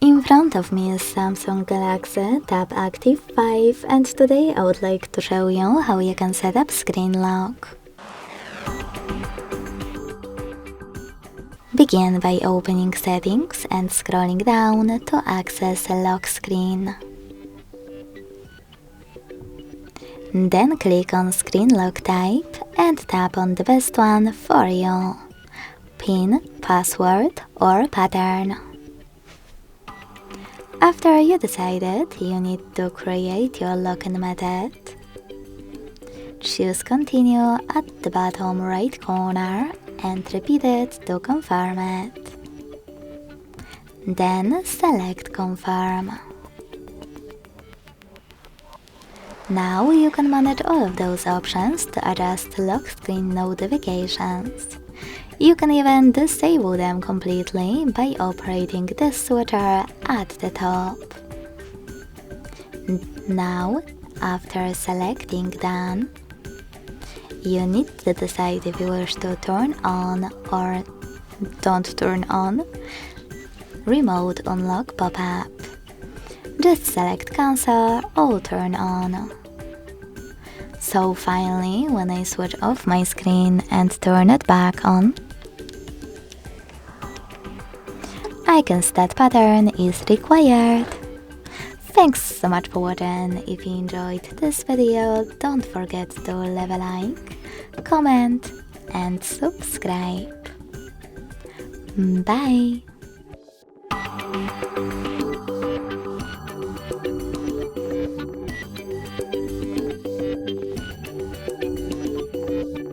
In front of me is Samsung Galaxy Tab Active 5 and today I would like to show you how you can set up screen lock. Begin by opening Settings and scrolling down to access a lock screen. Then click on Screen Lock Type and tap on the best one for you: PIN, password or pattern. After you decided, you need to create your login method. Choose Continue at the bottom right corner and repeat it to confirm it. Then select Confirm. Now you can manage all of those options to adjust lock screen notifications. You can even disable them completely by operating the switcher at the top. Now, after selecting Done, you need to decide if you wish to turn on or don't turn on Remote Unlock pop-up. Just select Cancel or Turn on. So finally, when I switch off my screen and turn it back on, I can see that pattern is required. Thanks so much for watching. If you enjoyed this video, don't forget to leave a like, comment and subscribe. Bye!